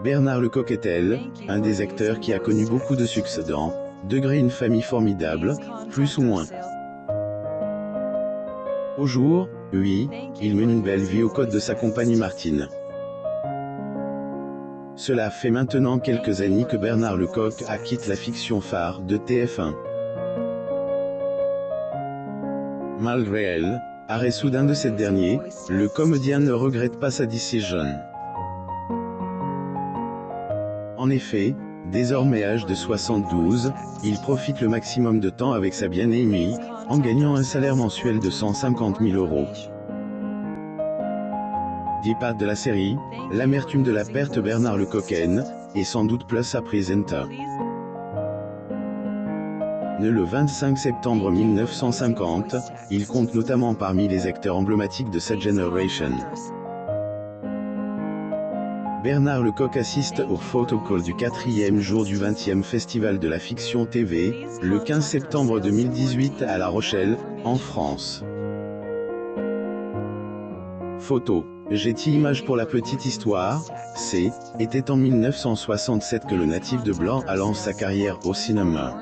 Bernard Lecoq est-elle, un des acteurs qui a connu beaucoup de succès dans Degré une famille formidable, plus ou moins. Au jour, oui, il mène une belle vie aux côtés de sa compagne Martine. Cela fait maintenant quelques années que Bernard Lecoq a quitté la fiction phare de TF1. Malgré elle, arrêt soudain de cette dernière, le comédien ne regrette pas sa décision. En effet, désormais âge de 72, il profite le maximum de temps avec sa bien-aimée, en gagnant un salaire mensuel de 150 000 €. Départ de la série, l'amertume de la perte Bernard Lecoq est sans doute plus à présenter. Né le 25 septembre 1950, il compte notamment parmi les acteurs emblématiques de cette génération. Bernard Lecoq assiste au photocall du 4e jour du 20e Festival de la Fiction TV, le 15 septembre 2018 à La Rochelle, en France. Photo. Getty Images pour la petite histoire, était en 1967 que le natif de Blanc a lancé sa carrière au cinéma.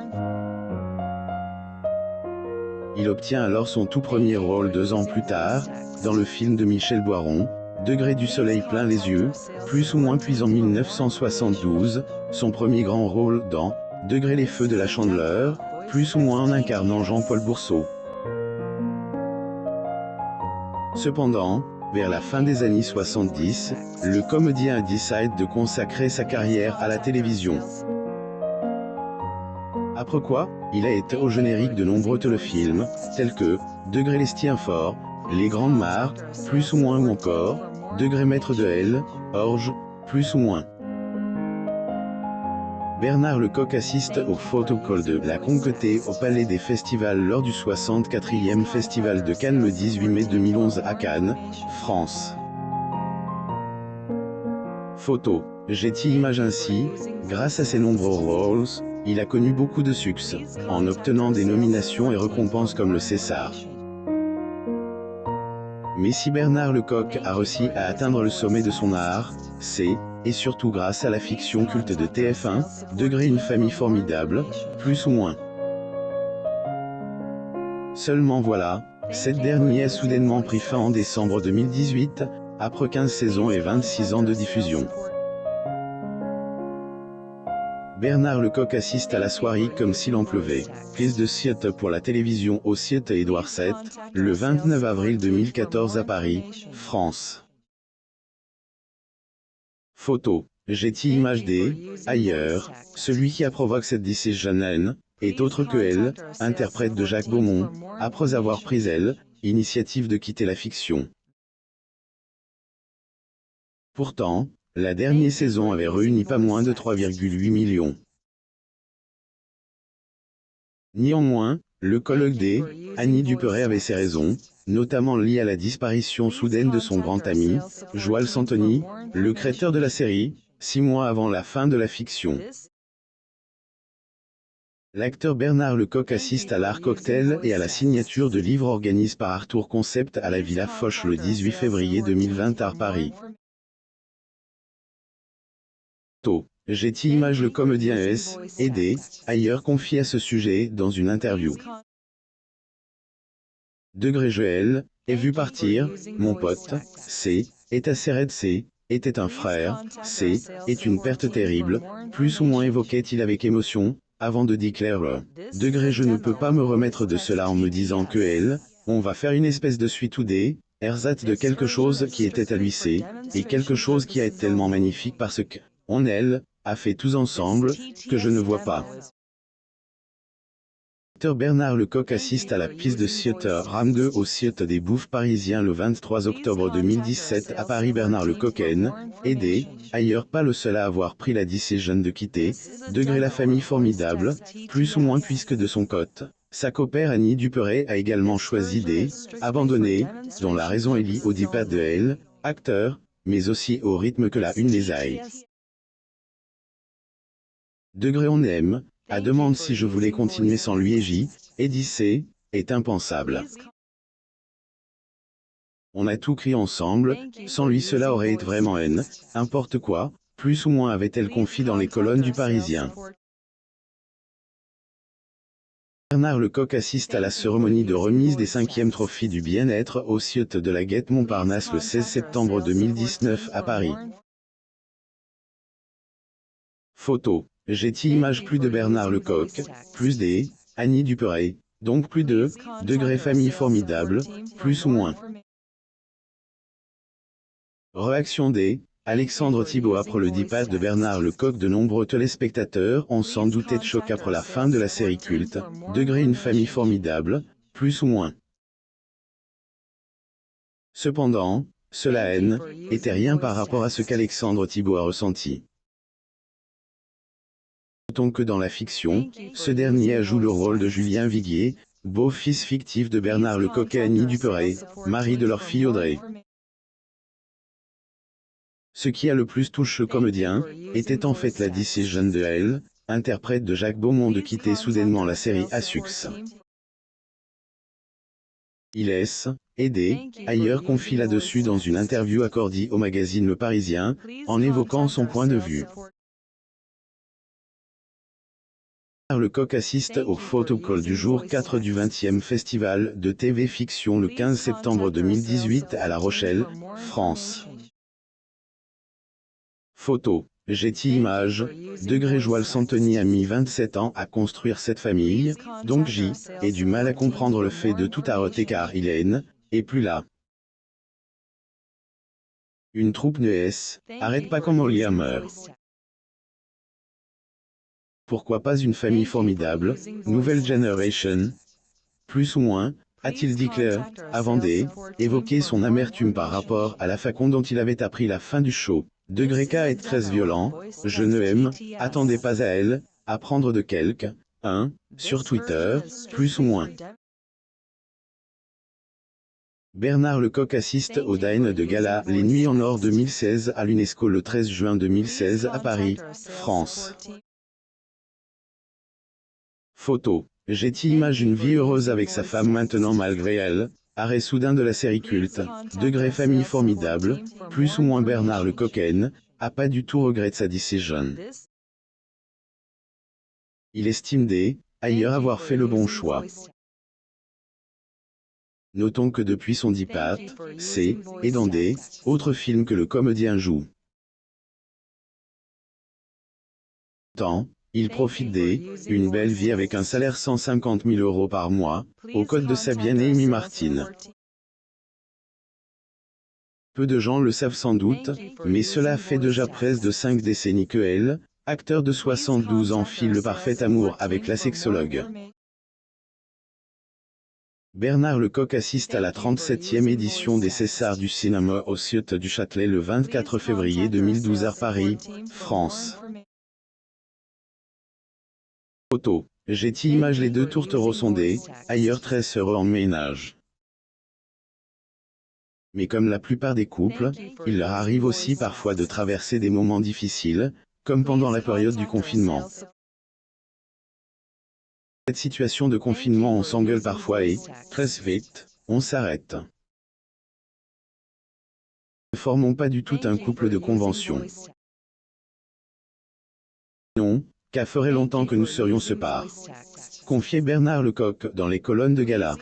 Il obtient alors son tout premier rôle 2 ans plus tard, dans le film de Michel Boiron, Degré du soleil plein les yeux, plus ou moins, puis en 1972, son premier grand rôle dans Degré les feux de la Chandeleur, plus ou moins en incarnant Jean-Paul Bourseau. Cependant, vers la fin des années 70, le comédien a décidé de consacrer sa carrière à la télévision. Après quoi, il a été au générique de nombreux téléfilms, tels que Degré les Stienfort, Les Grandes Mares, plus ou moins, ou encore Degré Maître de L, Orge, plus ou moins. Bernard Lecoq assiste au photocall de La Concretée au Palais des Festivals lors du 64e Festival de Cannes le 18 mai 2011 à Cannes, France. Photo. Getty Images. Ainsi, grâce à ses nombreux rôles, il a connu beaucoup de succès, en obtenant des nominations et récompenses comme le César. Mais si Bernard Lecoq a réussi à atteindre le sommet de son art, et surtout grâce à la fiction culte de TF1, Degré une famille formidable, plus ou moins. Seulement voilà, cette dernière a soudainement pris fin en décembre 2018, après 15 saisons et 26 ans de diffusion. Bernard Lecoq assiste à la soirée comme s'il en pleuvait, prise de Site pour la télévision au Site Édouard VII, le 29 avril 2014 à Paris, France. Photo. Getty Images. Ailleurs, celui qui a provoqué cette décision est autre que elle, interprète de Jacques Beaumont, après avoir pris l'initiative de quitter la fiction. Pourtant, la dernière saison avait réuni pas moins de 3,8 millions. Néanmoins, le colloque Annie Dupéret avait ses raisons, notamment liées à la disparition soudaine de son grand ami, Joël Santoni, le créateur de la série, 6 mois avant la fin de la fiction. L'acteur Bernard Lecoq assiste à l'art cocktail et à la signature de livres organisés par Arthur Concept à la Villa Foch le 18 février 2020 à Paris. Getty Images. Le comédien ailleurs confié à ce sujet dans une interview. Degré Joël, est vu partir, mon pote, est assez raide, était un frère, est une perte terrible, plus ou moins évoquait-il avec émotion, avant de déclarer Degré je ne peux pas me remettre de cela en me disant que on va faire une espèce de suite ou ersatz de quelque chose qui était à lui et quelque chose qui est tellement magnifique parce que, on a fait tous ensemble, que je ne vois pas. L'acteur Bernard Lecoq assiste à la piste de Site Ram 2 au Site des Bouffes parisiens le 23 octobre 2017 à Paris. Bernard Lecoq est ailleurs pas le seul à avoir pris la décision de quitter Degré la famille formidable, plus ou moins, puisque de son côté, sa copère Annie Dupéret a également choisi d'abandonner, dont la raison est liée au départ de acteur, mais aussi au rythme que la une les aille. Degré on aime, à demande si je voulais continuer sans lui et J, et dit c'est, est impensable. On a tout crié ensemble, sans lui cela aurait été vraiment haine, importe quoi, plus ou moins avait-elle confié dans les colonnes du Parisien. Bernard Lecoq assiste à la cérémonie de remise des 5e trophées du bien-être au Ciotte de la Guette Montparnasse le 16 septembre 2019 à Paris. Photo. Getty Images. Plus de Bernard Lecoq, plus des Annie Duperret, donc plus de degré famille formidable, plus ou moins. Réaction des Alexandre Thibault. Après le départ de Bernard Lecoq, de nombreux téléspectateurs ont sans doute été choqués après la fin de la série culte, degré une famille formidable, plus ou moins. Cependant, cela haine, était rien par rapport à ce qu'Alexandre Thibault a ressenti. Notons que dans la fiction, ce dernier joue le rôle de Julien Viguier, beau-fils fictif de Bernard Lecoq et Annie Duperret, mari de leur fille Audrey. Ce qui a le plus touché le comédien, était en fait la décision de elle, interprète de Jacques Beaumont, de quitter soudainement la série à succès. Il laisse, aidé, ailleurs confie là-dessus dans une interview accordée au magazine Le Parisien, en évoquant son point de vue. Lecoq assiste au photocall du jour 4 du 20e Festival de TV Fiction le 15 septembre 2018 à La Rochelle, France. Photo. Getty Images. Degré Joël Santoni a mis 27 ans à construire cette famille, donc J, ait du mal à comprendre le fait de tout arrêter car Hélène, est plus là. Une troupe ne arrête pas quand Molia meurt. Pourquoi pas une famille formidable, nouvelle generation, plus ou moins, a-t-il dit Claire, avant d'évoquer son amertume par rapport à la façon dont il avait appris la fin du show. Degré K est très violent, je ne attendais pas à elle, apprendre de quelqu'un, sur Twitter, plus ou moins. Bernard Lecoq assiste au Dîner de Gala Les Nuits en Or 2016 à l'UNESCO le 13 juin 2016 à Paris, France. Photo. Getty Images. Une vie heureuse avec sa femme maintenant malgré elle, arrêt soudain de la série culte, degré famille formidable, plus ou moins. Bernard Lecoq a pas du tout regretté sa décision. Il estime ailleurs avoir fait le bon choix. Notons que depuis son départ, et dans autres films que le comédien joue. Il profite une belle vie avec un salaire 150 000 € par mois, au code de sa bien-aimée Martine. Peu de gens le savent sans doute, mais cela fait déjà près de 5 décennies que elle, acteur de 72 ans, file le parfait amour avec la sexologue. Bernard Lecoq assiste à la 37e édition des Césars du cinéma au Ciotte du Châtelet le 24 février 2012 à Paris, France. Photo. Getty Images. Les deux tourtereaux sont ailleurs très heureux en ménage. Mais comme la plupart des couples, il leur arrive aussi parfois de traverser des moments difficiles, comme pendant la période du confinement. Cette situation de confinement, on s'engueule parfois et, très vite, on s'arrête. Ne formons pas du tout un couple de convention. Non, car ferait longtemps que nous serions séparés. Confiait Bernard Lecoq dans les colonnes de Gala.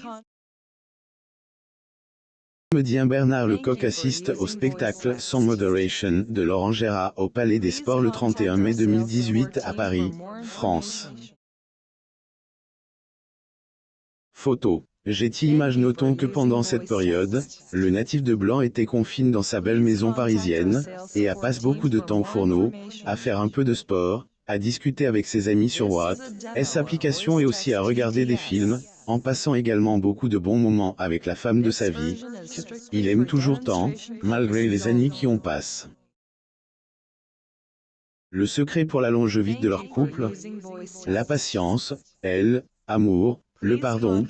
Le comédien Bernard Lecoq assiste au spectacle Sans Moderation de Laurent Gérard au Palais des Sports le 31 mai 2018 à Paris, France. Photo. Getty Images. Notons que pendant cette période, le natif de Blanc était confiné dans sa belle maison parisienne, et passe beaucoup de temps au fourneau, à faire un peu de sport, à discuter avec ses amis sur WhatsApp, application et aussi à regarder des films, en passant également beaucoup de bons moments avec la femme de sa vie. Il aime toujours tant, malgré les années qui ont passé. Le secret pour la longévité de leur couple? La patience, amour, le pardon,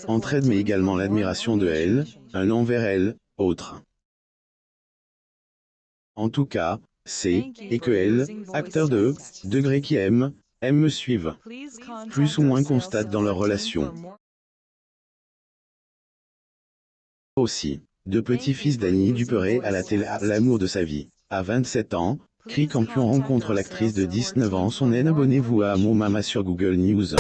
entraide, mais également l'admiration de un envers autre. En tout cas, C, et que L, acteur de degré qui aime me suivent. Plus ou moins constate dans leur relation. Aussi, de petit-fils d'Annie Duperet à la télé, l'amour de sa vie. À 27 ans, Cri Campion rencontre l'actrice de 19 ans. Son haine. Abonnez-vous à Mon Mama sur Google News.